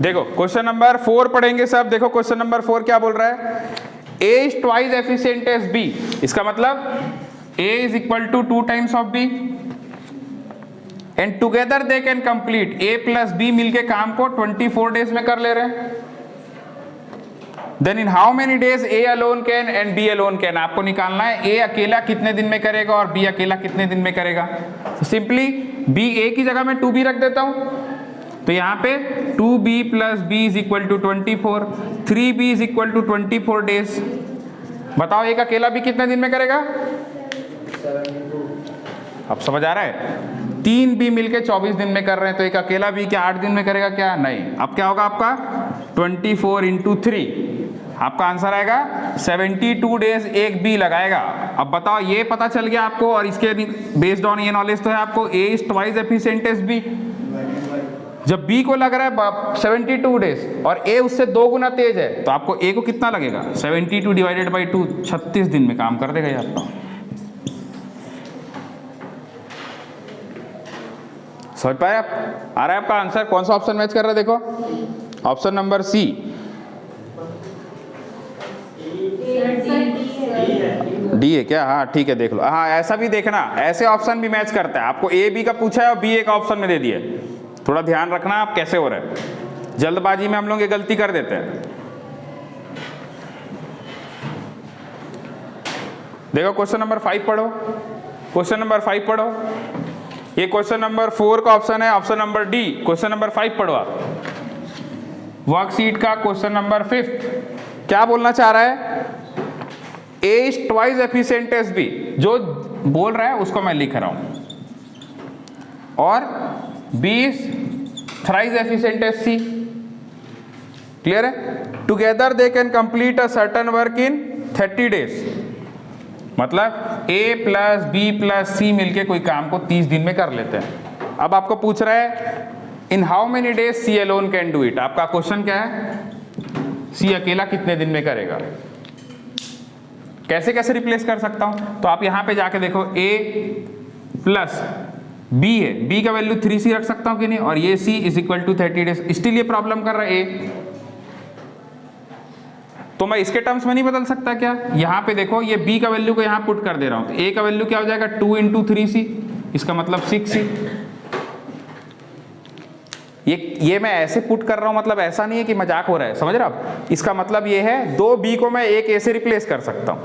देखो question number 4 पढ़ेंगे सब। देखो क्वेश्चन नंबर 4 क्या बोल रहा है, A is twice efficient as B। इसका मतलब A is equal to 2 times of B and together they can complete, A plus B मिलके काम को 24 डेज में कर ले रहे हैं। Then in how many days A alone can and B alone can, आपको निकालना है A अकेला कितने दिन में करेगा और B अकेला कितने दिन में करेगा। तो सिंपली B A की जगह मैं 2B रख देता हूं, तो यहाँ पे 2B plus B is equal to 24, 3B is equal to 24 days. बताओ एक अकेला भी कितने दिन में करेगा, अब समझ आ रहा है। 3B मिलके 24 दिन में कर रहे हैं, तो एक अकेला भी क्या 8 दिन में करेगा क्या, नहीं। अब क्या होगा आपका 24 इंटू 3, आपका आंसर आएगा 72 डेज एक B लगाएगा। अब बताओ ये पता चल गया आपको, और इसके बेस्ड ऑन ये नॉलेज तो है आपको A is twice efficient as B। जब B को लग रहा है 72 डेज और A उससे 2 गुना तेज है, तो आपको A को कितना लगेगा 72 डिवाइडेड बाई 2, 36 दिन में काम कर देगा ये आपका। समझ पाए आप, आ रहा है आपका आंसर। कौन सा ऑप्शन मैच कर रहा है, देखो ऑप्शन नंबर सी, डी है क्या, हाँ ठीक है देख लो। हाँ ऐसा भी देखना, ऐसे ऑप्शन भी मैच करता है। आपको A B का पूछा है और B A का ऑप्शन में दे दिया, थोड़ा ध्यान रखना आप कैसे हो रहा है। जल्दबाजी में हम लोग ये गलती कर देते हैं। देखो क्वेश्चन नंबर 5 पढ़ो, क्वेश्चन नंबर 5 पढ़ो। ये क्वेश्चन नंबर 4 का ऑप्शन है, option number D. Question number 5 पढ़ो आप, वर्कशीट का क्वेश्चन नंबर 5। क्या बोलना चाह रहा है, A is twice efficient as B। जो बोल रहा है उसको मैं लिख रहा हूं, और B is thrice efficient as C। Clear है। Together they can complete a certain work in 30 days. मतलब A plus B plus C मिलके कोई काम को 30 दिन में कर लेते हैं। अब आपको पूछ रहा है इन how many days C alone can do it. आपका क्वेश्चन क्या है, C अकेला कितने दिन में करेगा। कैसे कैसे रिप्लेस कर सकता हूं, तो आप यहां पे जाके देखो A प्लस B है, B का वैल्यू 3C रख सकता हूं कि नहीं, और ये C is equal to 30 days. Still ये प्रॉब्लम कर रहा है A, तो मैं इसके टर्म्स में नहीं बदल सकता क्या। यहां पे देखो ये B का वैल्यू को यहां पुट कर दे रहा हूं, तो A का वैल्यू क्या हो जाएगा 2 इंटू 3C, इसका मतलब 6C। ये मैं ऐसे पुट कर रहा हूं, मतलब ऐसा नहीं है कि मजाक हो रहा है, समझ रहे आप। इसका मतलब ये है 2B को मैं एक A से रिप्लेस कर सकता हूं,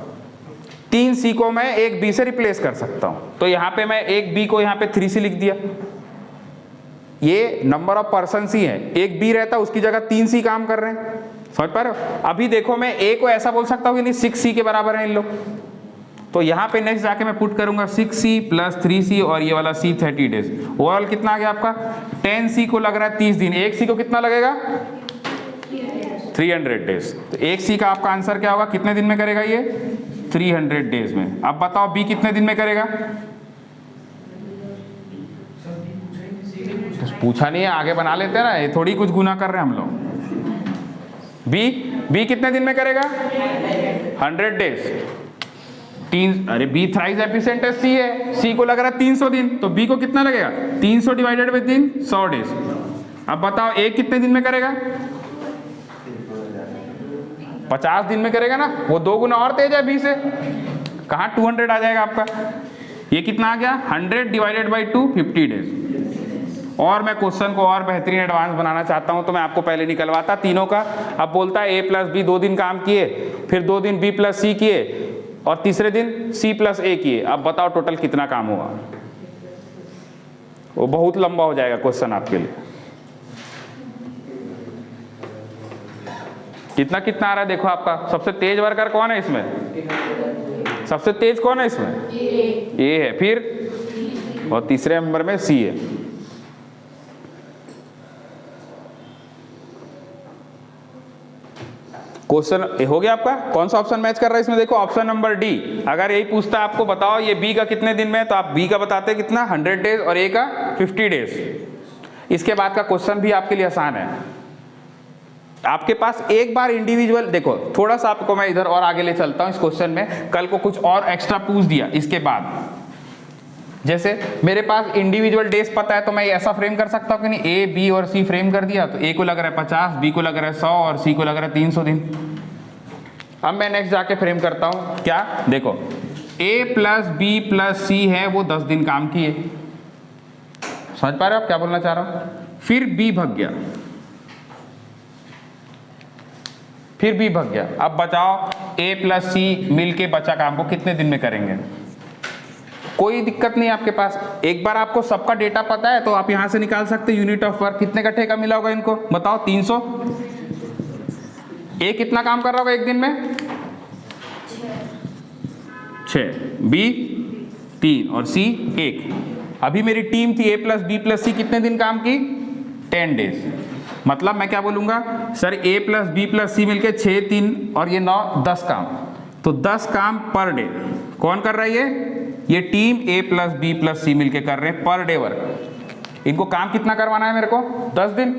3C को मैं एक B से रिप्लेस कर सकता हूं। तो यहां पे मैं एक B को यहां पे 3C लिख दिया। ये नंबर ऑफ पर्सन ही है, एक B रहता उसकी जगह 3C काम कर रहे हैं, समझ पा रहे हो। अभी देखो मैं A को ऐसा बोल सकता हूं कि नहीं 6C के बराबर है इन लोग, तो यहां पे नेक्स्ट जाके मैं पुट करूंगा 6C प्लस 3C और ये वाला C 30 डेज। ओवरऑल कितना आ गया आपका 10C को लग रहा है 30 दिन, एक C को कितना लगेगा 300 डेज। तो एक C का आपका आंसर क्या होगा, कितने दिन में करेगा ये 300 डेज में। अब बताओ B कितने दिन में करेगा, पूछा नहीं है, आगे बना लेते हैं ना, ये थोड़ी कुछ गुना कर रहे हैं हम लोग। B कितने दिन में करेगा 100 डेज। अरे B थ्राइस एफिशिएंट है, C है, C को लग रहा है 300 दिन, तो B को कितना लगेगा 300 डिवाइडेड बाई 3, 100 डेज। अब बताओ A कितने दिन में करेगा 50 दिन में करेगा ना, वो 2 गुना और तेज है B से, कहाँ 200 आ जाएगा आपका। ये कितना आ गया 100 डिवाइडेड बाई 2, 50 डेज। और मैं क्वेश्चन को और बेहतरीन एडवांस बनाना चाहता हूं, तो मैं आपको पहले निकलवाता तीनों का। अब बोलता है A प्लस B 2 दिन काम किए, फिर 2 दिन B प्लस C किए, और तीसरे दिन C प्लस A किए। अब बताओ टोटल कितना काम हुआ, वो बहुत लंबा हो जाएगा क्वेश्चन आपके लिए। कितना कितना आ रहा है देखो आपका। सबसे तेज वर्कर कौन है इसमें, सबसे तेज कौन है इसमें A है, फिर और तीसरे नंबर में C है। क्वेश्चन हो गया आपका। कौन सा ऑप्शन मैच कर रहा है इसमें, देखो ऑप्शन नंबर डी। अगर यही पूछता है आपको बताओ ये B का कितने दिन में, तो आप B का बताते कितना 100 डेज और A का 50 डेज। इसके बाद का क्वेश्चन भी आपके लिए आसान है। आपके पास एक बार इंडिविजुअल देखो, थोड़ा सा आपको मैं इधर और आगे ले चलता हूं इस क्वेश्चन में। कल को कुछ और एक्स्ट्रा पूछ दिया इसके बाद, जैसे मेरे पास इंडिविजुअल डेज पता है तो मैं ऐसा फ्रेम कर सकता हूँ कि नहीं, ए बी और सी फ्रेम कर दिया तो ए को लग रहा है 50, बी को लग रहा है 100 और सी को लग रहा है 300 दिन। अब मैं नेक्स्ट जाके फ्रेम करता हूँ, क्या देखो ए प्लस बी प्लस सी है वो 10 दिन काम किए, समझ पा रहे हो आप क्या बोलना चाह रहा हूँ। फिर बी भग गया, फिर बी भग गया, अब बचाओ ए प्लस सी मिलके बचा काम को कितने दिन में करेंगे। कोई दिक्कत नहीं आपके पास, एक बार आपको सबका डेटा पता है तो आप यहां से निकाल सकते यूनिट ऑफ वर्क। कितने का ठेका मिला होगा इनको बताओ, 300। ए कितना काम कर रहा होगा एक दिन में, 6, बी 3 और सी 1। अभी मेरी टीम थी ए प्लस बी प्लस सी, कितने दिन काम की, 10 डेज। मतलब मैं क्या बोलूंगा सर, ए प्लस बी प्लस सी मिलके 6, 3 और ये 9, 10 काम, तो 10 काम पर डे। कौन कर रहा है ये टीम ए प्लस बी प्लस सी मिलके कर रहे हैं पर डे वर्क। इनको काम कितना करवाना है मेरे को, 10 दिन।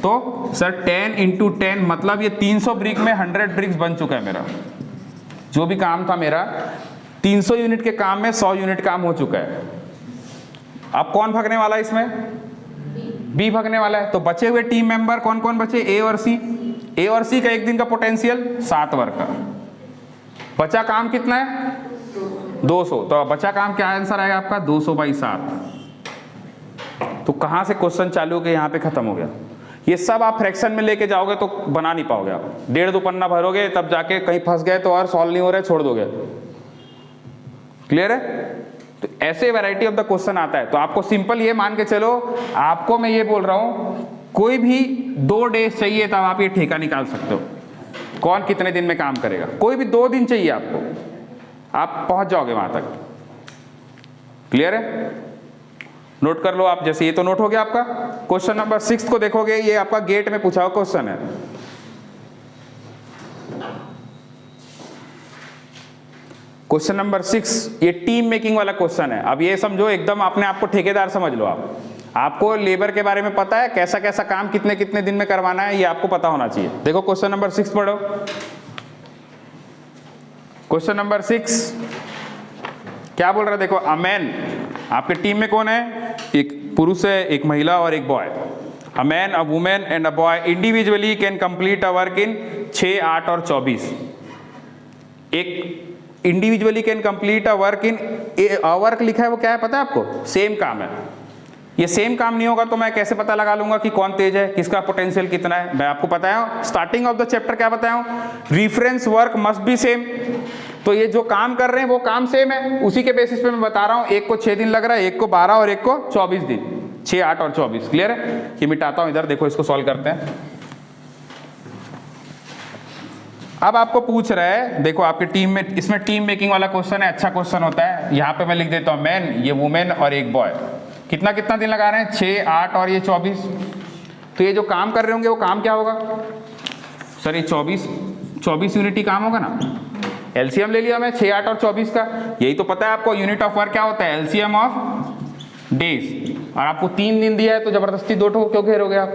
तो सर 10 इंटू 10 मतलब ये 300 ब्रिक में 100 ब्रिक्स बन चुका है मेरा। जो भी काम था मेरा 300 यूनिट के काम में 100 यूनिट काम हो चुका है। अब कौन भागने वाला है इसमें, बी भागने वाला है। तो बचे हुए टीम मेंबर कौन कौन बचे, ए और सी। ए और सी का एक दिन का पोटेंशियल 7 वर्क का, बचा काम कितना है 200। तो बचा काम क्या आंसर आएगा आपका, 200/7। तो कहां से क्वेश्चन चालू हो गया, यहां पे खत्म हो गया। ये सब आप फ्रैक्शन में लेके जाओगे तो बना नहीं पाओगे आप, 1.5-2 पन्ना भरोगे तब जाके कहीं फंस गए तो और सॉल्व नहीं हो रहा है छोड़ दोगे। क्लियर है। तो ऐसे वैरायटी ऑफ द क्वेश्चन आता है। तो आपको सिंपल ये मान के चलो, आपको मैं ये बोल रहा हूं कोई भी 2 डेज चाहिए तब आप ये ठेका निकाल सकते हो, कौन कितने दिन में काम करेगा। कोई भी 2 दिन चाहिए आपको, आप पहुंच जाओगे वहां तक। क्लियर है, नोट कर लो आप। जैसे ये तो नोट हो गया आपका। क्वेश्चन नंबर 6 को देखोगे, ये आपका गेट में पूछा हुआ क्वेश्चन है। क्वेश्चन नंबर 6 ये टीम मेकिंग वाला क्वेश्चन है। अब ये समझो एकदम अपने आप को ठेकेदार समझ लो आप। आपको लेबर के बारे में पता है, कैसा कैसा काम कितने कितने दिन में करवाना है, ये आपको पता होना चाहिए। देखो क्वेश्चन नंबर 6 पढ़ो। क्वेश्चन नंबर 6 क्या बोल रहा है, देखो अ मैन, आपके टीम में कौन है, एक पुरुष है, एक महिला और एक boy. A man, a women and a boy individually can complete a work in 6, 8 और 24। एक individually can complete a work in, work लिखा है वो क्या है पता है आपको, सेम काम है। ये सेम काम नहीं होगा तो मैं कैसे पता लगा लूंगा कि कौन तेज है, किसका पोटेंशियल कितना है। मैं आपको बताया स्टार्टिंग ऑफ द चैप्टर क्या बताया, reference work must be same. तो ये जो काम कर रहे हैं वो काम सेम है, उसी के बेसिस पे मैं बता रहा हूं। एक को 6 दिन लग रहा है, एक को 12 और एक को 24 दिन, 6, 8 और 24। क्लियर है। ये मिटाता हूं इधर, देखो इसको सॉल्व करते हैं। अब आपको पूछ रहा है, देखो आपकी टीम में, इसमें टीम मेकिंग वाला क्वेश्चन है, अच्छा क्वेश्चन होता है। यहाँ पे मैं लिख देता हूँ मैन, ये वुमेन और एक बॉय, कितना कितना दिन लगा रहे हैं, 6, 8 और ये 24। तो ये जो काम कर रहे होंगे वो काम क्या होगा सर, ये 24 यूनिट ही काम होगा ना। एलसीएम ले लिया मैं 6, 8 और 24 का, यही तो पता है आपको। यूनिट ऑफ वर्क क्या होता है, एलसीएम ऑफ डेज। और आपको 3 दिन दिया है तो जबरदस्ती 2 ठो क्यों घेरोगे आप,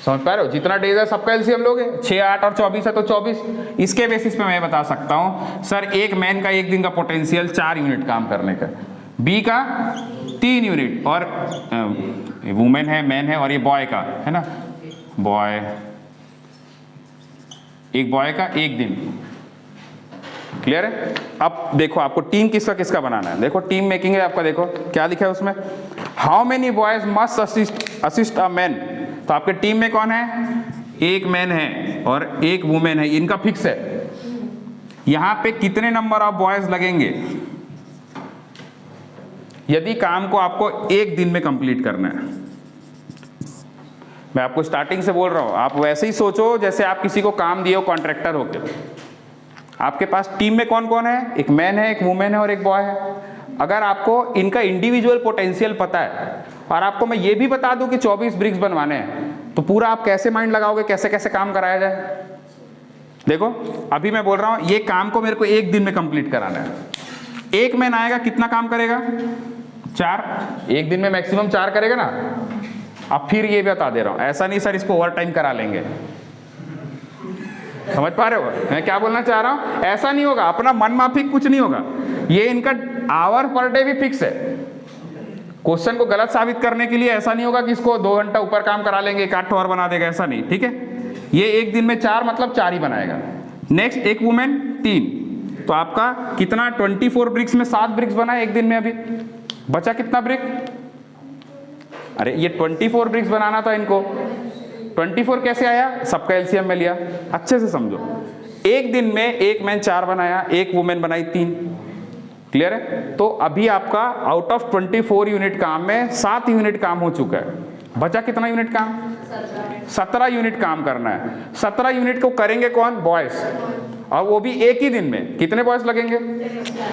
समझ पा रहे हो। जितना डेज है सबका एलसीएम लोगे, 6, 8 और 24 है तो 24। इसके बेसिस पे मैं बता सकता हूं सर, एक मैन का एक दिन का पोटेंशियल 4 यूनिट काम करने का, बी का 3 यूनिट, और वुमेन है, मैन है, और ये बॉय का है ना, बॉय, एक बॉय का 1 दिन। क्लियर है। अब देखो आपको टीम किसका किसका बनाना है। देखो टीम मेकिंग है आपका, देखो क्या लिखा है उसमें, how many boys must assist a man. तो आपके टीम में कौन है, एक मैन है और एक वुमेन है, इनका फिक्स है। यहां पे कितने नंबर ऑफ बॉयज लगेंगे यदि काम को आपको 1 दिन में कंप्लीट करना है। मैं आपको स्टार्टिंग से बोल रहा हूं, आप वैसे ही सोचो जैसे आप किसी को काम दिए हो कॉन्ट्रैक्टर होकर। आपके पास टीम में कौन कौन है, एक मैन है, एक वुमेन है और एक बॉय है। अगर आपको इनका इंडिविजुअल पोटेंशियल पता है और आपको मैं ये भी बता दूं कि 24 ब्रिक्स बनवाने हैं, तो पूरा आप कैसे माइंड लगाओगे, कैसे कैसे काम कराया जाए। देखो अभी मैं बोल रहा हूं, ये काम को मेरे को 1 दिन में कंप्लीट कराना है। एक मैन आएगा, कितना काम करेगा, 4, 1 दिन में मैक्सिमम 4 करेगा ना। अब फिर ये बता दे रहा हूं, ऐसा नहीं सर इसको ओवर टाइम करा लेंगे, समझ पा रहे हो मैं क्या बोलना चाह रहा हूं। ऐसा नहीं होगा, अपना मन माफिक कुछ नहीं होगा। ये इनका आवर पर डे भी फिक्स है। क्वेश्चन को गलत साबित करने के लिए ऐसा नहीं होगा कि इसको 2 घंटा ऊपर काम करा लेंगे, 1 8 और बना देगा, ऐसा नहीं, ठीक है। ये एक दिन में 4 मतलब 4 ही बनाएगा। नेक्स्ट, एक वुमेन 3, तो आपका कितना 24 ब्रिक्स में 7 ब्रिक्स बना है एक दिन में। अभी बचा कितना ब्रिक? अरे ये 24 ब्रिक्स बनाना था इनको, 24 कैसे आया? सबका एलसीएम में लिया। अच्छे से समझो, एक दिन में एक मैन 4 बनाया, एक वुमेन बनाई 3। क्लियर है? तो अभी आपका आउट ऑफ 24 यूनिट काम में 7 यूनिट काम हो चुका है। बचा कितना यूनिट काम? 17 यूनिट काम करना है। 17 यूनिट को करेंगे कौन? बॉयज, और वो भी एक ही दिन में। कितने बॉयज लगेंगे?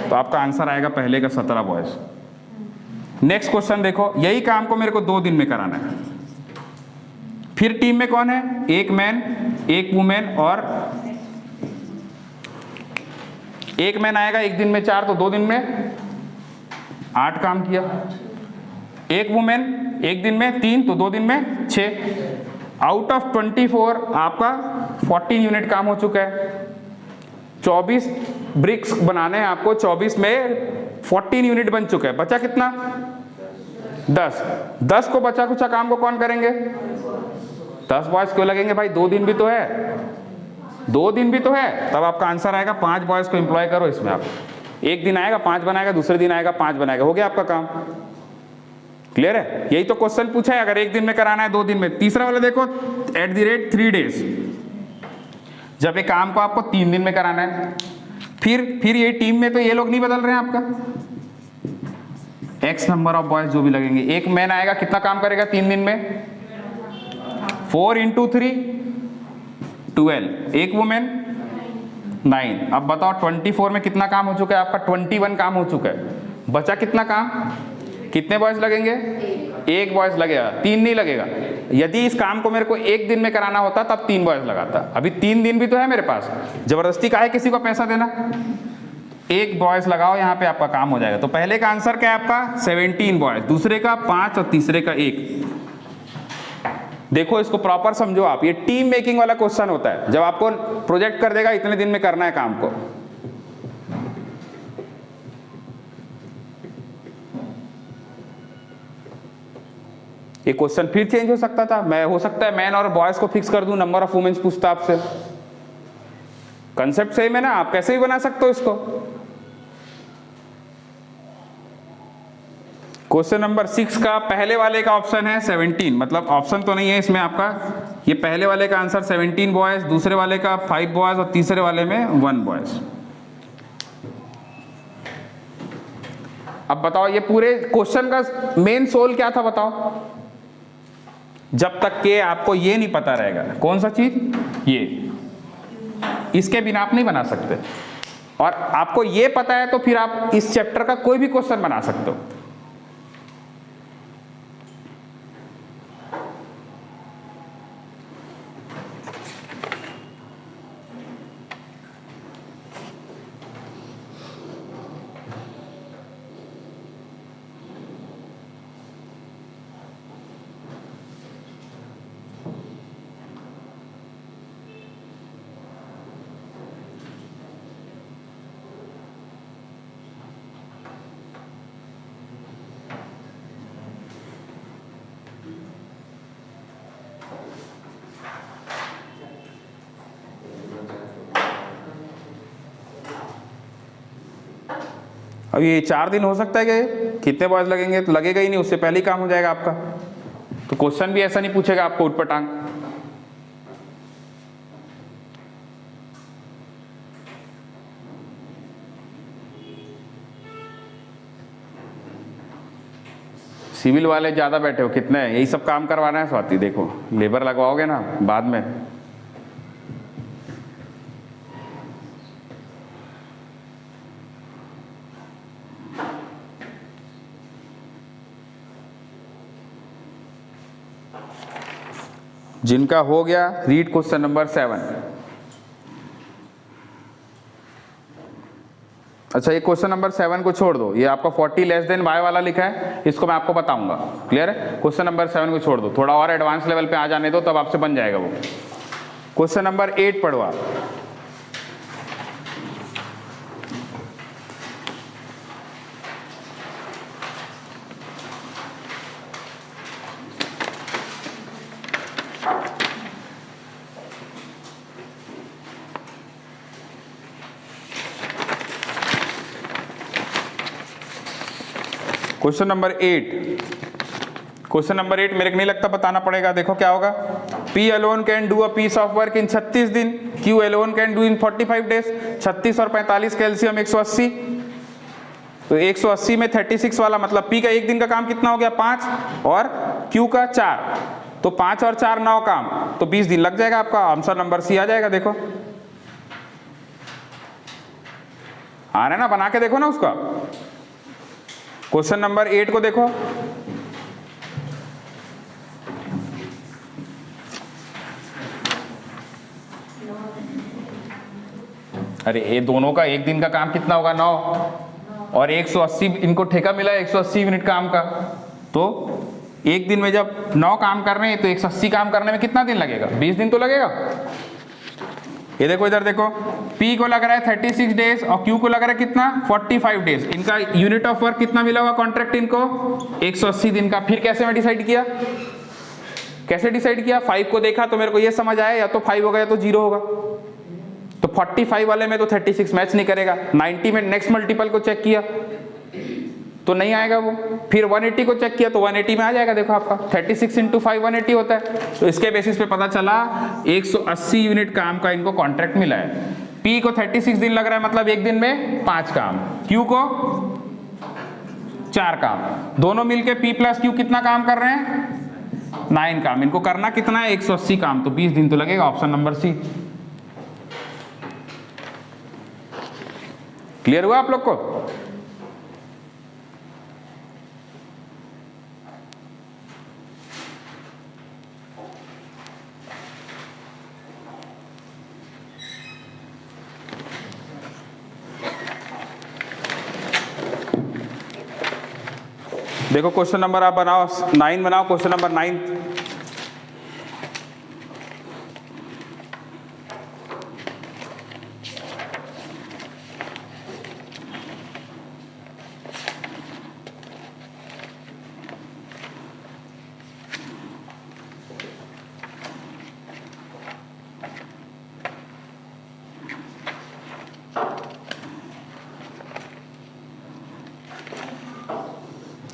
तो आपका आंसर आएगा पहले का 17 बॉयज। नेक्स्ट क्वेश्चन देखो, यही काम को मेरे को 2 दिन में कराना है। फिर टीम में कौन है? एक मैन, एक वुमेन, और एक मैन आएगा एक दिन में 4, तो 2 दिन में 8 काम किया। एक वुमेन एक दिन में 3, तो 2 दिन में 6। आउट ऑफ 24 आपका 14 यूनिट काम हो चुका है। 24 ब्रिक्स बनाने हैं आपको, 24 में 14 यूनिट बन चुका है। बचा कितना? 10। 10 को बचा कुचा काम को कौन करेंगे? 10 बॉयज क्यों लगेंगे भाई? 2 दिन भी तो है, 2 दिन भी तो है। तब आपका आंसर आएगा 5 बॉयज को एम्प्लॉय करो इसमें। आप एक दिन आएगा 5 बनाएगा, दूसरे दिन आएगा 5 बनाएगा, हो गया आपका काम। क्लियर है? यही तो क्वेश्चन पूछा है, अगर एक दिन में कराना है 2 दिन में। तीसरा वाला देखो, @3 days, जब एक काम को आपको 3 दिन में कराना है। फिर ये टीम में तो ये लोग नहीं बदल रहे हैं आपका, X नंबर ऑफ बॉयज जो भी लगेंगे। एक मैन आएगा, कितना काम करेगा 3 दिन में? 4 × 3 12। एक वुमेन 9। अब बताओ 24 में कितना काम हो चुका है आपका? 21 काम हो चुका है। बचा कितना काम? कितने बॉयज लगेंगे? एक बॉयज लगेगा, 3 नहीं लगेगा। यदि इस काम को मेरे को एक दिन में कराना होता तब 3 बॉयज लगाता। अभी 3 दिन भी तो है मेरे पास, जबरदस्ती का है किसी को पैसा देना। एक बॉयज लगाओ, यहाँ पे आपका काम हो जाएगा। तो पहले का आंसर क्या है आपका? 17 बॉयज, दूसरे का 5 और तीसरे का 1। देखो इसको प्रॉपर समझो आप, ये टीम मेकिंग वाला क्वेश्चन होता है। जब आपको प्रोजेक्ट कर देगा इतने दिन में करना है काम को। ये क्वेश्चन फिर चेंज हो सकता था, मैं हो सकता है मैन और बॉयज को फिक्स कर दूं, नंबर ऑफ वुमेन्स पूछता आपसे। कंसेप्ट सेम है ना, आप कैसे भी बना सकते हो इसको। क्वेश्चन नंबर 6 का पहले वाले का ऑप्शन है 17, मतलब ऑप्शन तो नहीं है इसमें आपका। ये पहले वाले का आंसर 17 बॉयज, दूसरे वाले का 5 बॉयज और तीसरे वाले में 1 बॉयज। अब बताओ ये पूरे क्वेश्चन का मेन सोल क्या था बताओ? जब तक के आपको ये नहीं पता रहेगा, कौन सा चीज? ये, इसके बिना आप नहीं बना सकते। और आपको ये पता है तो फिर आप इस चैप्टर का कोई भी क्वेश्चन बना सकते हो। अब ये 4 दिन हो सकता है कि कितने बॉयज लगेंगे? तो लगेगा ही नहीं, उससे पहले ही काम हो जाएगा आपका। तो क्वेश्चन भी ऐसा नहीं पूछेगा आपको उठपटांग। सिविल वाले ज्यादा बैठे हो, कितने? यही सब काम करवाना है स्वाति। देखो लेबर लगवाओगे ना बाद में। जिनका हो गया रीड क्वेश्चन नंबर 7। अच्छा ये क्वेश्चन नंबर 7 को छोड़ दो, ये आपका 40 लेस देन y वाला लिखा है, इसको मैं आपको बताऊंगा। क्लियर है? क्वेश्चन नंबर 7 को छोड़ दो, थोड़ा और एडवांस लेवल पे आ जाने दो, तब आपसे बन जाएगा वो। क्वेश्चन नंबर 8 पढ़ो आप। क्वेश्चन नंबर 8, क्वेश्चन नंबर 8 मेरे को नहीं लगता बताना पड़ेगा। देखो क्या होगा, P alone can do a piece of work in 36 दिन, Q alone can do in 45 days. 36 और 45 कैल्शियम 180, तो 180 में 36 वाला मतलब P का एक दिन का काम कितना हो गया 5 और Q का 4, तो 5 और 4 9 काम, तो 20 दिन लग जाएगा आपका। आंसर नंबर सी आ जाएगा। देखो आ रहा है ना, बना के देखो ना उसका। क्वेश्चन नंबर 8 को देखो, अरे ये दोनों का एक दिन का काम कितना होगा 9 और 180, इनको ठेका मिला है 180 मिनट काम का, तो एक दिन में जब 9 काम कर रहे हैं तो 180 काम करने में कितना दिन लगेगा, 20 दिन तो लगेगा। ये देखो इधर देखो, P को लग रहा है 36 डेज और Q को लग रहा है कितना 45 डेज। इनका यूनिट ऑफ वर्क कितना मिला हुआ कॉन्ट्रैक्ट इनको 180 दिन का। फिर कैसे मैं डिसाइड किया, कैसे डिसाइड किया, 5 को देखा तो मेरे को ये समझ आया या तो 5 होगा या तो 0 होगा। तो 45 वाले में तो 36 मैच नहीं करेगा। 90 में नेक्स्ट मल्टीपल को चेक किया तो नहीं आएगा वो। फिर 180 को चेक किया तो 180 में आ जाएगा। देखो आपका 36 इंटू 5 180 होता है। तो इसके बेसिस पे पता चला 180 यूनिट काम का इनको कॉन्ट्रैक्ट मिला है। P को 36 दिन लग रहा है, मतलब एक दिन में 5 काम, Q को 4 काम, दोनों मिलके P प्लस Q कितना काम कर रहे हैं 9 काम। इनको करना कितना है 180 काम, तो 20 दिन तो लगेगा। Option number C. क्लियर हुआ आप लोग को? देखो क्वेश्चन नंबर आप बनाओ 9 बनाओ, क्वेश्चन नंबर 9।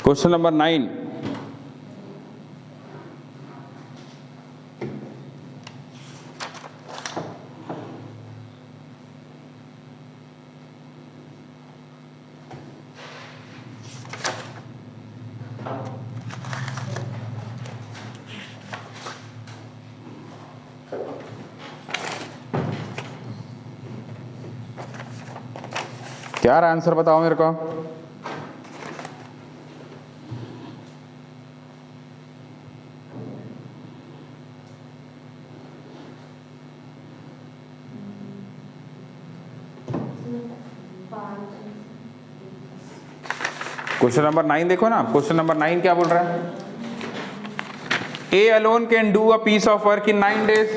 क्वेश्चन नंबर 9, क्या रहा आंसर बताओ मेरे को। क्वेश्चन नंबर 9 देखो ना, क्वेश्चन नंबर 9 क्या बोल रहा है, A alone can do a piece of work in 9 days.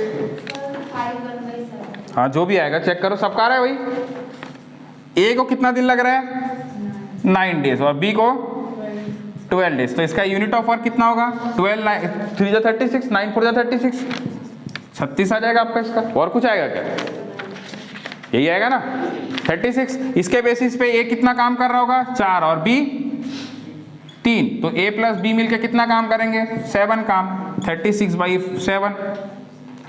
हाँ जो भी आएगा चेक करो, सबका आ रहा है भाई। ए को कितना दिन लग रहा है 9 डेज और बी को 12 डेज। तो इसका यूनिट ऑफ वर्क कितना होगा 12 3 जा 36, 9 4 जा 36, 36 आ जाएगा आपका इसका। और कुछ आएगा क्या, यही आएगा ना 36। इसके बेसिस पे ए कितना काम कर रहा होगा 4 और बी 3, तो ए प्लस बी मिलके कितना काम करेंगे 7 काम, 36/7।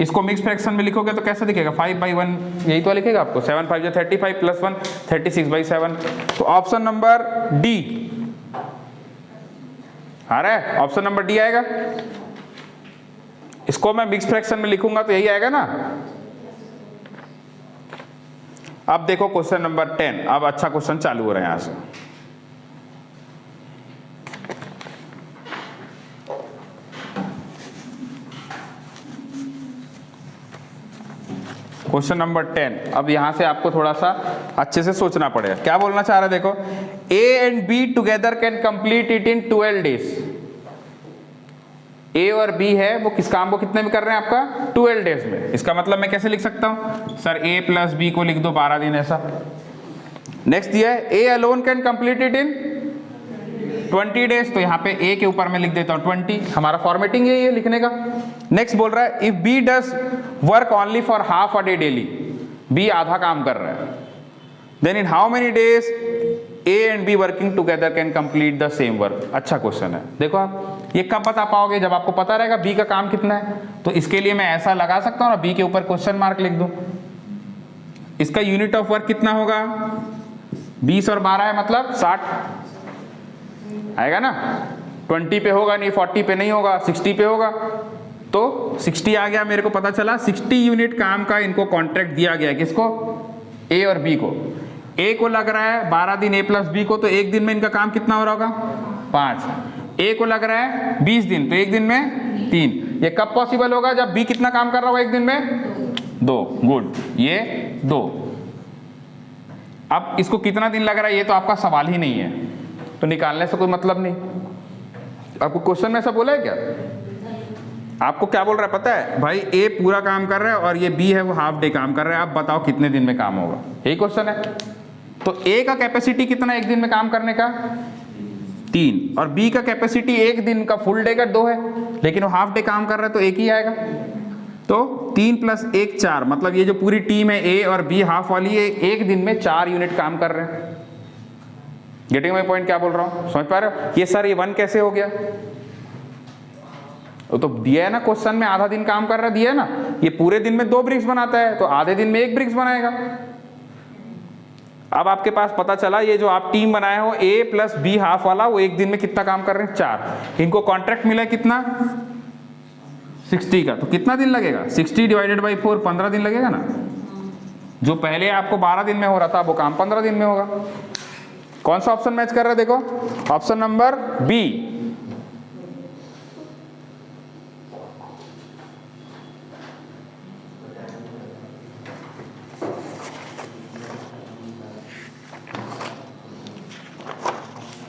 इसको मिक्स फ्रैक्शन में लिखोगे तो कैसे दिखेगा 5/1, यही तो लिखेगा आपको। 7 5 35 प्लस 1 36/7। तो ऑप्शन नंबर डी आ रहा है, ऑप्शन नंबर डी आएगा। इसको मैं मिक्स फ्रैक्शन में लिखूंगा तो यही आएगा ना। अब देखो क्वेश्चन नंबर 10, अब अच्छा क्वेश्चन चालू हो रहा है यहां से। क्वेश्चन नंबर 10, अब यहां से आपको थोड़ा सा अच्छे से सोचना पड़ेगा। क्या बोलना चाह रहा है देखो, A and B together can complete it in 12 days. A और बी है वो किस काम को कितने में कर रहे हैं आपका 12 डेज में। इसका मतलब मैं कैसे लिख सकता हूं सर, ए प्लस बी को लिख दो 12 दिन ऐसा। नेक्स्ट दिया है A alone can complete it in 20 days, तो यहाँ पे ए के ऊपर मैं लिख देता हूँ 20। हमारा फॉर्मेटिंग यही है लिखने का। नेक्स्ट बोल रहा है if B does work only for half a day daily, B आधा काम कर रहा है, then in how many days A and B working together can complete the same work. अच्छा क्वेश्चन है। देखो आप ये कब बता पाओगे, जब आपको पता रहेगा बी का काम कितना है। तो इसके लिए मैं ऐसा लगा सकता हूँ ना, बी के ऊपर क्वेश्चन मार्क लिख दूं। इसका यूनिट ऑफ वर्क कितना होगा, 20 और 12 है मतलब 60 आएगा ना। 20 पे होगा नहीं, 40 पे नहीं होगा, 60 पे होगा। तो 60 आ गया, मेरे को पता चला 60 यूनिट काम का इनको कॉन्ट्रैक्ट दिया गया। किसको, ए और बी को। ए को लग रहा है 12 दिन ए प्लस बी को, तो एक दिन में इनका काम कितना हो रहा होगा, 5। ए को लग रहा है 20 दिन, तो एक दिन में 3। ये कब पॉसिबल होगा, जब बी कितना काम कर रहा होगा एक दिन में, 2। गुड, ये 2। अब इसको कितना दिन लग रहा है ये तो आपका सवाल ही नहीं है, तो निकालने से कोई मतलब नहीं। आपको क्वेश्चन में ऐसा बोला है क्या, आपको क्या बोल रहा है पता है, भाई ए पूरा काम कर रहा है और ये बी है वो हाफ डे काम कर रहा है, आप बताओ कितने दिन में काम होगा, यही क्वेश्चन है। तो ए का कैपेसिटी कितना है एक दिन में काम करने का, 3, और बी का कैपेसिटी एक दिन का फुल डे का 2 है, लेकिन वो हाफ डे काम कर रहा है तो एक ही आएगा। तो 3 + 1 4, मतलब ये जो पूरी टीम है ए और बी हाफ वाली है, एक दिन में 4 यूनिट काम कर रहे हैं। गेटिंग माय पॉइंट, क्या बोल रहा हूं, समझ पा रहे हो। ये सर ये 1 कैसे हो गया, वो तो दिया है ना क्वेश्चन में, आधा दिन काम कर रहा है, दिया है ना। ये पूरे दिन में 2 ब्रिक्स बनाता है, तो आधे दिन में 1 ब्रिक्स बनाएगा। अब आपके पास पता चला ये जो आप टीम बनाए हो ए प्लस बी हाफ वाला, वो एक दिन में कितना काम कर रहे हैं, 4। इनको कॉन्ट्रैक्ट मिला है कितना, 60 का, तो कितना दिन लगेगा, 60 / 4, 15 दिन लगेगा ना। जो पहले आपको 12 दिन में हो रहा था वो काम 15 दिन में होगा। कौन सा ऑप्शन मैच कर रहा है, देखो ऑप्शन नंबर बी।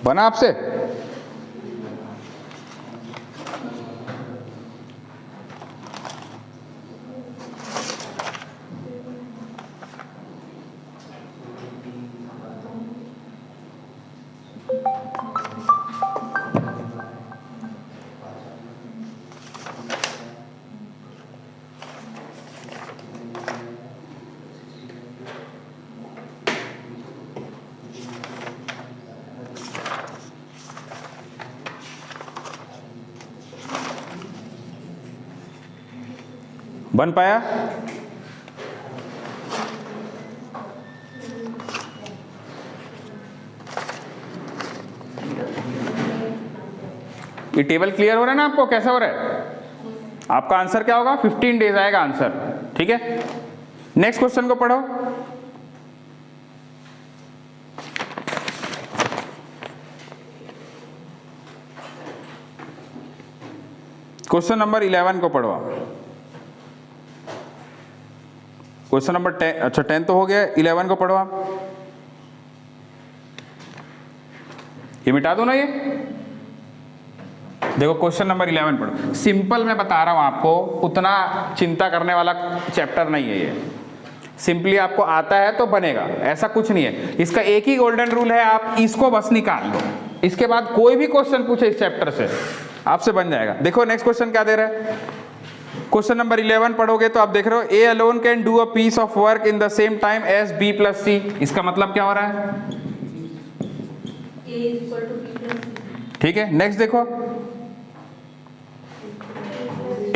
बना आपसे, बन पाया। ये टेबल क्लियर हो रहा है ना आपको, कैसा हो रहा है। आपका आंसर क्या होगा, 15 डेज आएगा आंसर, ठीक है। नेक्स्ट क्वेश्चन को पढ़ो। क्वेश्चन नंबर 11 को पढ़ो। क्वेश्चन नंबर 10, अच्छा 10 तो हो गया, 11 को पढ़ो आप। ये मिटा दो ना ये। देखो क्वेश्चन नंबर 11 पढ़ो। सिंपल मैं बता रहा हूं आपको, उतना चिंता करने वाला चैप्टर नहीं है ये। सिंपली आपको आता है तो बनेगा, ऐसा कुछ नहीं है। इसका एक ही गोल्डन रूल है, आप इसको बस निकाल लो, इसके बाद कोई भी क्वेश्चन पूछे इस चैप्टर से आपसे बन जाएगा। देखो नेक्स्ट क्वेश्चन क्या दे रहा है। क्वेश्चन नंबर 11 पढ़ोगे तो आप देख रहे हो, A alone can do a piece of work in the same time as B plus C. इसका मतलब क्या हो रहा है, ठीक है। नेक्स्ट देखो,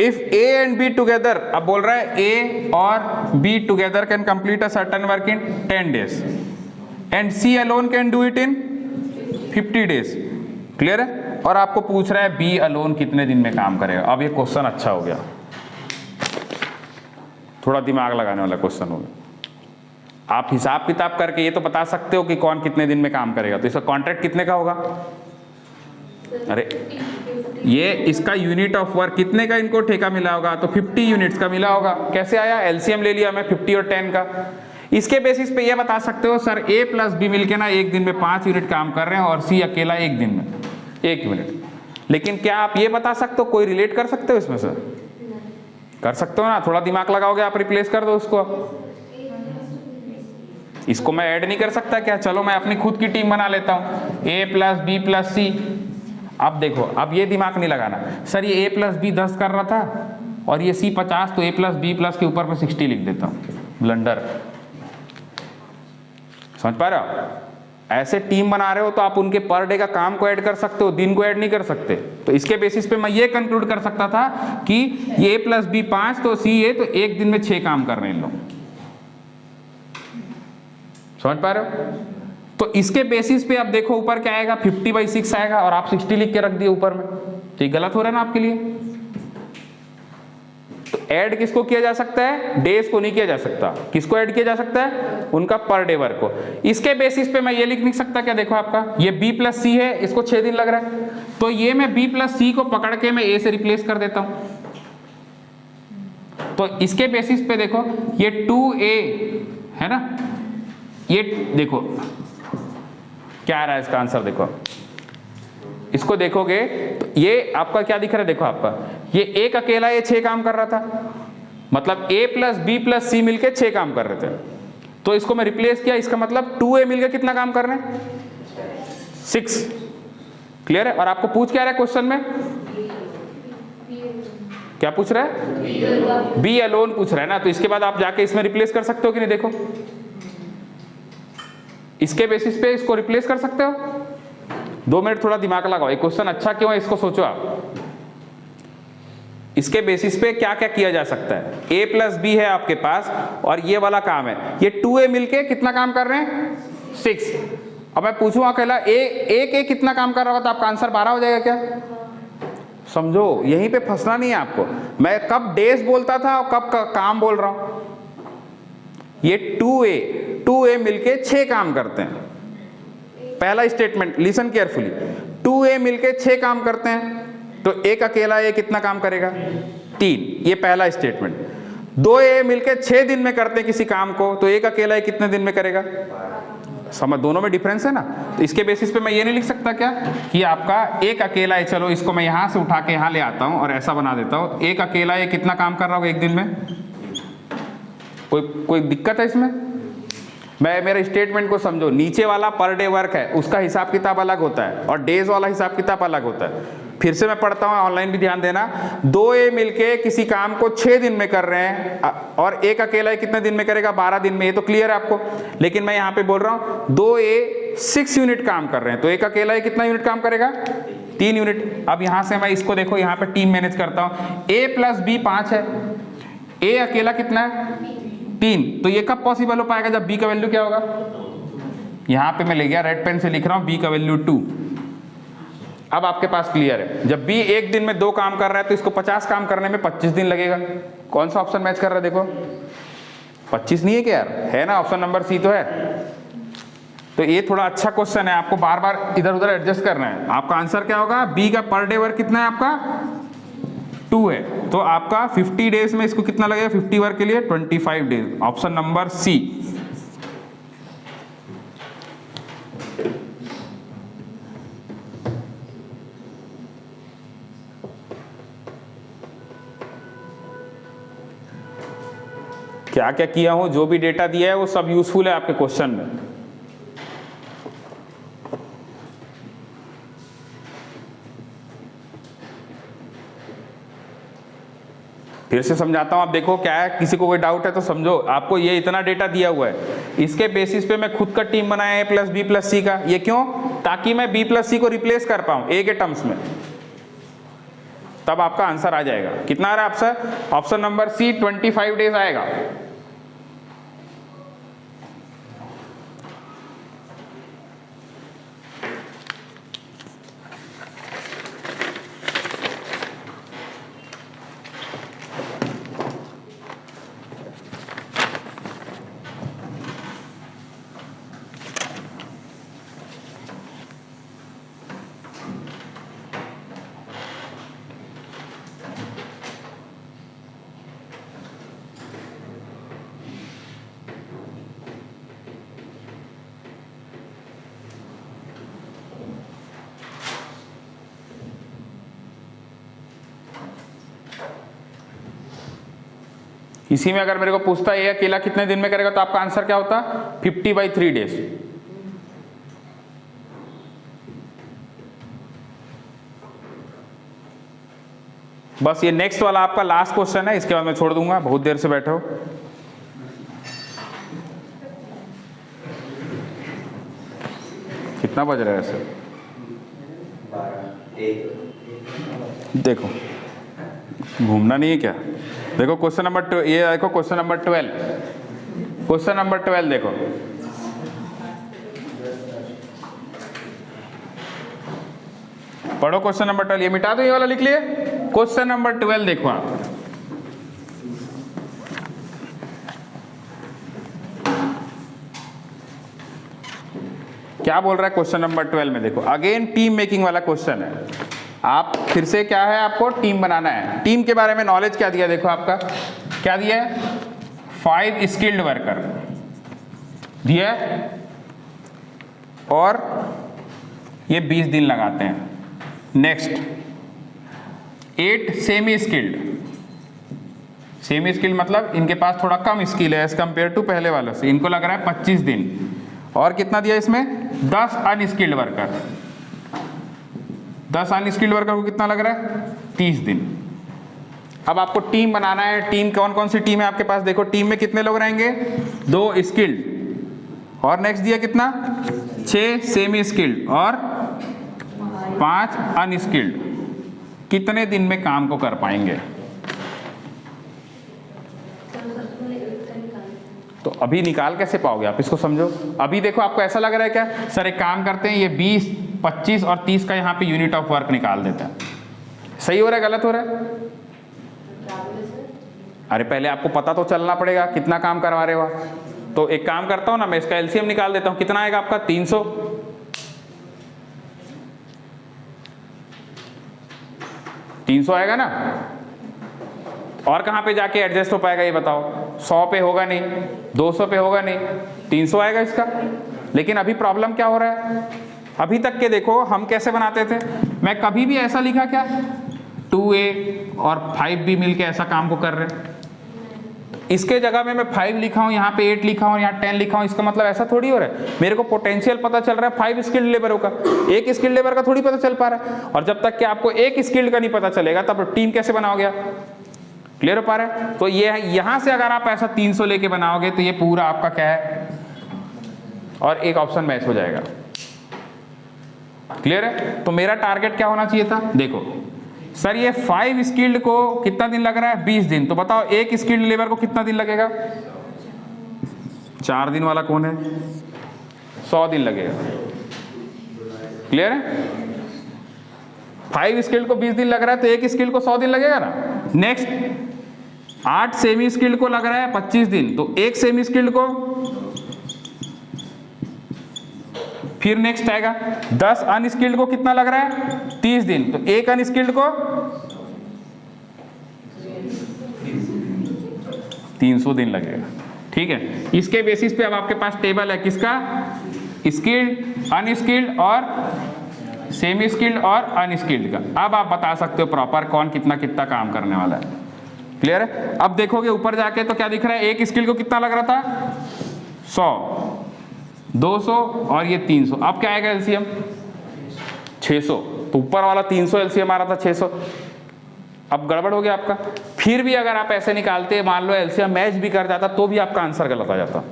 if A and B together, अब बोल रहा है ए और B together can complete a certain work in 10 days and C alone can do it in 50 days। Clear है। और आपको पूछ रहा है बी अलोन कितने दिन में काम करेगा। अब ये क्वेश्चन अच्छा हो गया, थोड़ा दिमाग लगाने वाला क्वेश्चन हो गया। आप हिसाब किताब करके ये तो बता सकते हो कि कौन कितने दिन में काम करेगा। तो इसका कॉन्ट्रैक्ट कितने का होगा, अरे ये इसका यूनिट ऑफ वर्क कितने का इनको ठेका मिला होगा, तो 50 यूनिट्स का मिला होगा। कैसे आया, एलसीएम ले लिया मैं 50 और 10 का। इसके बेसिस पे ये बता सकते हो सर ए प्लस बी मिलके ना एक दिन में 5 यूनिट काम कर रहे हैं और सी अकेला एक दिन में 1 यूनिट। लेकिन क्या आप ये बता सकते हो, कोई रिलेट कर सकते हो इसमें से, कर सकते हो ना। थोड़ा दिमाग लगाओगे आप, रिप्लेस कर दो उसको। इसको मैं ऐड नहीं कर सकता क्या, चलो मैं अपनी खुद की टीम बना लेता हूं, ए प्लस बी प्लस सी। अब देखो, अब ये दिमाग नहीं लगाना सर, ये ए प्लस बी 10 कर रहा था और ये सी 50, तो ए प्लस बी प्लस के ऊपर में 60 लिख देता हूं, ब्लंडर। समझ पा रहे हो, ऐसे टीम बना रहे हो तो आप उनके पर डे का काम को ऐड कर सकते हो, दिन को ऐड नहीं कर सकते। तो इसके बेसिस पे मैं ये कंक्लूड कर सकता था कि ये प्लस बी 5 तो सी ए, तो एक दिन में 6 काम कर रहे हैं इन लोग। समझ पा रहे हो? तो इसके बेसिस पे अब देखो ऊपर क्या आएगा, 50/6 आएगा और आप 60 लिख के रख दिए ऊपर में, तो ये गलत हो रहा है ना आपके लिए। तो ऐड किसको किया जा सकता है, डेज को नहीं किया जा सकता। किसको ऐड किया जा सकता है, उनका पर डे वर्क को। इसके बेसिस पे मैं ये लिख नहीं सकता क्या, देखो आपका ये बी प्लस सी है, इसको 6 दिन लग रहा है, तो ये मैं बी प्लस सी को पकड़ के मैं ए से रिप्लेस कर देता हूं। तो इसके बेसिस पे देखो ये 2a है ना, ये देखो क्या आ रहा है इसका आंसर, देखो इसको देखोगे तो ये आपका क्या दिख रहा है, देखो आपका ये एक अकेला ये 6 काम कर रहा था, मतलब a प्लस बी प्लस सी मिलके 6 काम कर रहे थे। तो इसको मैं रिप्लेस किया, इसका मतलब 2a मिलके कितना काम कर रहे हैं, 6। क्लियर है? और आपको पूछ क्या रहा है क्वेश्चन में, क्या पूछ रहा है, बी अलोन पूछ रहा है ना। तो इसके बाद आप जाके इसमें रिप्लेस कर सकते हो कि नहीं, देखो इसके बेसिस पे इसको रिप्लेस कर सकते हो। 2 मिनट थोड़ा दिमाग लगाओ, ये क्वेश्चन अच्छा क्यों है इसको सोचो आप। इसके बेसिस पे क्या क्या किया जा सकता है, a प्लस बी है आपके पास और ये वाला काम है, ये 2a मिलके कितना काम कर रहे हैं, 6। अब मैं पूछूं अकेला एक कितना काम कर रहा होगा, तो आपका आंसर 12 हो जाएगा क्या। समझो यहीं पे फंसना नहीं है आपको, मैं कब डेज बोलता था और कब काम बोल रहा हूं। ये 2a मिलके 6 काम करते हैं। पहला स्टेटमेंट लिसन केयरफुली, 2a मिलके 6 काम करते हैं, तो एक अकेला a कितना काम करेगा, 3। ये पहला स्टेटमेंट। 2a मिलके 6 दिन में करते हैं किसी काम को, तो एक अकेला a कितने दिन में करेगा। समझ, दोनों में डिफरेंस है ना। तो इसके बेसिस पे मैं ये नहीं लिख सकता क्या कि आपका एक अकेला है, चलो इसको मैं यहां से उठा के यहां ले आता हूं और ऐसा बना देता हूं, एक अकेला ये कितना काम कर रहा होगा एक दिन में। कोई दिक्कत है इसमें? मैं मेरे स्टेटमेंट को समझो, नीचे वाला पर डे वर्क है, उसका हिसाब किताब अलग होता है और डेज वाला हिसाब किताब अलग होता है। फिर से मैं पढ़ता हूं, ऑनलाइन भी ध्यान देना। 2a मिलके किसी काम को 6 दिन में कर रहे हैं और एक अकेला कितने दिन में करेगा, 12 दिन में। ये तो क्लियर है आपको। लेकिन मैं यहां पे बोल रहा हूं 2a 6 यूनिट काम कर रहे हैं, तो एक अकेला कितना यूनिट काम करेगा, 3 यूनिट। अब यहां से मैं इसको देखो, यहां पे टीम मैनेज करता हूं। a प्लस बी 5 है, a अकेला कितना है, 3। तो ये कब पॉसिबल हो पाएगा, जब b का वैल्यू क्या होगा, यहां पे मैं ले गया रेड पेन से लिख रहा हूं b का वैल्यू 2। अब आपके पास क्लियर है, जब b एक दिन में 2 काम कर रहा है तो इसको 50 काम करने में 25 दिन लगेगा। कौन सा ऑप्शन मैच कर रहा है, देखो 25 नहीं है क्या यार, है ना, ऑप्शन नंबर सी तो है। तो ये थोड़ा अच्छा क्वेश्चन है, आपको बार बार इधर उधर एडजस्ट करना है। आपका आंसर क्या होगा, b का पर डे वर्क कितना है आपका, 2 है, तो आपका 50 डेज में इसको कितना लगेगा, 50 वर्क के लिए 25 डेज, ऑप्शन नंबर सी। क्या क्या किया हूं, जो भी डेटा दिया है वो सब यूजफुल है आपके क्वेश्चन में। फिर से समझाता हूं, आप देखो क्या है, किसी को कोई डाउट है तो समझो। आपको ये इतना डेटा दिया हुआ है, इसके बेसिस पे मैं खुद का टीम बनाया a प्लस बी प्लस सी का। ये क्यों, ताकि मैं b प्लस सी को रिप्लेस कर पाऊं a के टर्म्स में, तब आपका आंसर आ जाएगा। कितना आ रहा है आपसे, ऑप्शन नंबर सी 25 डेज आएगा। इसी में अगर मेरे को पूछता है ये अकेला कितने दिन में करेगा, तो आपका आंसर क्या होता, 50/3 डेज। बस ये नेक्स्ट वाला आपका लास्ट क्वेश्चन है, इसके बाद मैं छोड़ दूंगा, बहुत देर से बैठे हो। कितना बज रहा है सर? देखो घूमना नहीं है क्या? देखो क्वेश्चन नंबर 2, ये देखो क्वेश्चन नंबर 12, क्वेश्चन नंबर 12 देखो, पढ़ो क्वेश्चन नंबर 12। ये मिटा दो, ये वाला लिख लिए। क्वेश्चन नंबर 12 देखो आप, क्या बोल रहा है क्वेश्चन नंबर 12 में। देखो अगेन टीम मेकिंग वाला क्वेश्चन है। आप फिर से क्या है, आपको टीम बनाना है। टीम के बारे में नॉलेज क्या दिया, देखो आपका क्या दिया है, 5 स्किल्ड वर्कर दिया है और ये 20 दिन लगाते हैं। Next 8 semi skilled, semi skilled मतलब इनके पास थोड़ा कम स्किल है एज कंपेयर टू पहले वालों से, इनको लग रहा है 25 दिन। और कितना दिया इसमें, 10 अनस्किल्ड वर्कर, 10 अनस्किल्ड वर्कर को कितना लग रहा है, 30 दिन। अब आपको टीम बनाना है। टीम कौन कौन सी टीम है आपके पास, देखो टीम में कितने लोग रहेंगे, 2 स्किल्ड और नेक्स्ट दिया कितना, 6 सेमी स्किल्ड और 5 अनस्किल्ड। कितने दिन में काम को कर पाएंगे? तो अभी निकाल कैसे पाओगे आप, इसको समझो। अभी देखो आपको ऐसा लग रहा है क्या, सर एक काम करते हैं, ये 20, 25 और 30 का यहाँ पे यूनिट ऑफ वर्क निकाल देते हैं। सही हो रहा है, गलत हो रहा है? अरे पहले आपको पता तो चलना पड़ेगा कितना काम करवा रहे हो आप। तो एक काम करता हूँ ना, मैं इसका एलसीएम निकाल देता हूँ। कितना आएगा आपका, 300। 300 आएगा ना। और कहाँ पे जाके एडजस्ट हो पाएगा ये बताओ? 100 पे होगा नहीं, 200 पे होगा नहीं, 300 आएगा इसका। लेकिन अभी प्रॉब्लम क्या हो रहा है, अभी तक के देखो हम कैसे बनाते थे, मैं कभी भी ऐसा लिखा क्या, 2A और 5 भी मिलके ऐसा काम को कर रहे हैं। इसके जगह में मैं 5 लिखा हूँ, यहाँ पे 8 लिखा हूँ, यहाँ 10 लिखा हूँ, इसका मतलब ऐसा थोड़ी हो रहा है। मेरे को पोटेंशियल पता चल रहा है 5 स्किल्ड लेबरों का, एक स्किल्ड लेबर का थोड़ी पता चल पा रहा है। और जब तक कि आपको एक स्किल्ड का नहीं पता चलेगा तब टीम कैसे बनाओगे आप? क्लियर हो पा रहा है? तो ये यहां से अगर आप ऐसा 300 लेके बनाओगे तो ये पूरा आपका क्या है, और एक ऑप्शन मैच हो जाएगा। क्लियर है? तो मेरा टारगेट क्या होना चाहिए था, देखो सर ये 5 स्किल्ड को कितना दिन लग रहा है, 20 दिन। तो बताओ एक स्किल्ड लेबर को कितना दिन लगेगा? 4 दिन वाला कौन है, 100 दिन लगेगा। क्लियर है? 5 स्किल्ड को 20 दिन लग रहा है तो एक स्किल्ड को 100 दिन लगेगा ना। नेक्स्ट 8 सेमी स्किल्ड को लग रहा है 25 दिन, तो एक सेमी स्किल्ड को, फिर नेक्स्ट आएगा 10 अनस्किल्ड को कितना लग रहा है, 30 दिन, तो एक अनस्किल्ड को 300 दिन लगेगा। ठीक है, इसके बेसिस पे अब आपके पास टेबल है किसका, स्किल्ड, अनस्किल्ड और सेमी स्किल्ड और अनस्किल्ड का। अब आप बता सकते हो प्रॉपर कौन कितना कितना काम करने वाला है। क्लियर है? अब देखोगे ऊपर जाके तो क्या दिख रहा है, एक स्किल को कितना लग रहा था, 100, 200 और ये 300। अब क्या आएगा एलसीएम, 600। तो ऊपर वाला 300 एलसीएम आ रहा था 600, अब गड़बड़ हो गया आपका। फिर भी अगर आप ऐसे निकालते, मान लो एलसीएम मैच भी कर जाता तो भी आपका आंसर गलत आ जाता,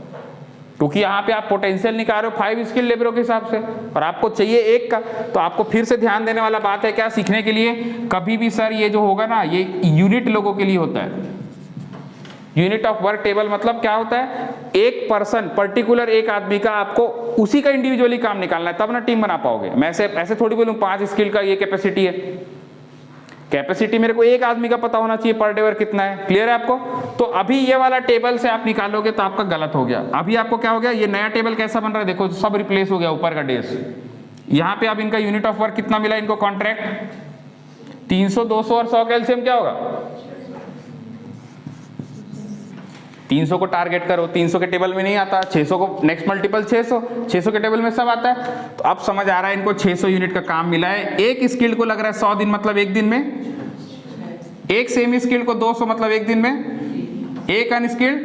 क्योंकि यहाँ पे आप पोटेंशियल निकाल रहे हो 5 स्किल लेबरों के हिसाब से और आपको चाहिए एक का। तो आपको फिर से ध्यान देने वाला बात है क्या, सीखने के लिए कभी भी सर ये जो होगा ना, ये यूनिट लोगों के लिए होता है। यूनिट ऑफ वर्क टेबल मतलब क्या होता है, एक पर्सन पर्टिकुलर, एक आदमी का आपको उसी का इंडिविजुअली काम निकालना है, तब ना टीम बना पाओगे। मैं ऐसे थोड़ी बोलूँ 5 स्किल का ये कैपेसिटी है, कैपेसिटी मेरे को एक आदमी का पता होना चाहिए पर डे वर्क कितना है। क्लियर है आपको? तो अभी ये वाला टेबल से आप निकालोगे तो आपका गलत हो गया। अभी आपको क्या हो गया, ये नया टेबल कैसा बन रहा है, देखो सब रिप्लेस हो गया ऊपर का डेज। यहाँ पे अब इनका यूनिट ऑफ वर्क कितना मिला इनको, कॉन्ट्रैक्ट 300, 200 और 100 का एलसीएम क्या होगा, 300 को टारगेट करो, 300 के टेबल में नहीं आता, 600 को नेक्स्ट मल्टीपल 600, 600 के टेबल में सब आता है। तो अब समझ आ रहा है इनको 600 यूनिट का काम मिला है। एक स्किल को लग रहा है 100 दिन मतलब एक दिन में, एक सेमी स्किल को 200 मतलब एक दिन में, एक अनस्किल्ड।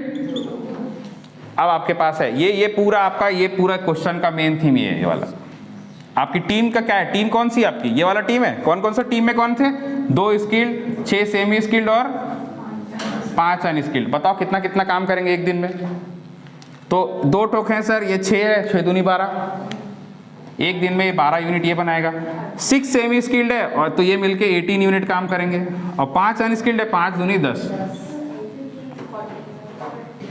अब आपके पास है ये पूरा आपका, ये पूरा क्वेश्चन का मेन थीम ये वाला। आपकी टीम का क्या है, टीम कौन सी आपकी, ये वाला टीम है। कौन कौन सा टीम में कौन थे, 2 स्किल्ड, 6 सेमी स्किल्ड और 5 अनस्किल्ड। बताओ कितना कितना काम करेंगे एक दिन में। तो 2 टोक हैं सर, ये 6 है, 6 दूनी 12, एक दिन में ये 12 यूनिट ये बनाएगा। 6 सेमी स्किल्ड है और तो ये मिलके 18 यूनिट काम करेंगे, और 5 अनस्किल्ड है, 5 दूनी 10।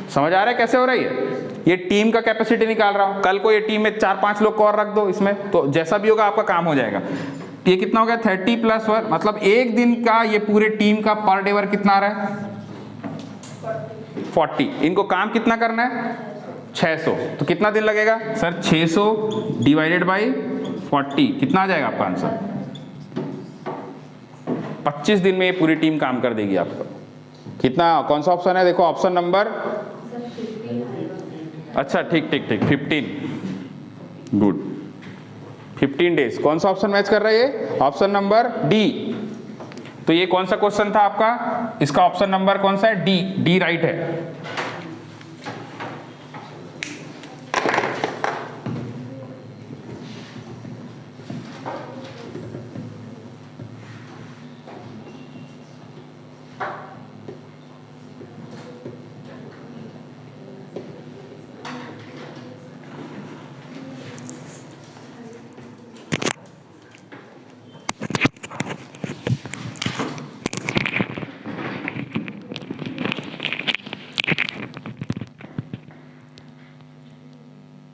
समझ आ रहा है कैसे हो रही है? ये टीम का कैपेसिटी निकाल रहा हूं। कल को ये टीम में 4-5 लोग को और रख दो इसमें, तो जैसा भी होगा आपका काम हो जाएगा। ये कितना हो गया 30 + 1, मतलब एक दिन का ये पूरे टीम का पर डे वर्क कितना आ रहा है 40। इनको काम कितना करना है 600, तो कितना दिन लगेगा सर 600 / 40, कितना आ जाएगा आपका आंसर? 25 दिन में ये पूरी टीम काम कर देगी आपको। कितना, कौन सा ऑप्शन है? देखो ऑप्शन नंबर, अच्छा ठीक 15, गुड, 15 डेज। कौन सा ऑप्शन मैच कर रहा है ये? Option number D. तो ये कौन सा क्वेश्चन था आपका? इसका ऑप्शन नंबर कौन सा है? डी राइट है।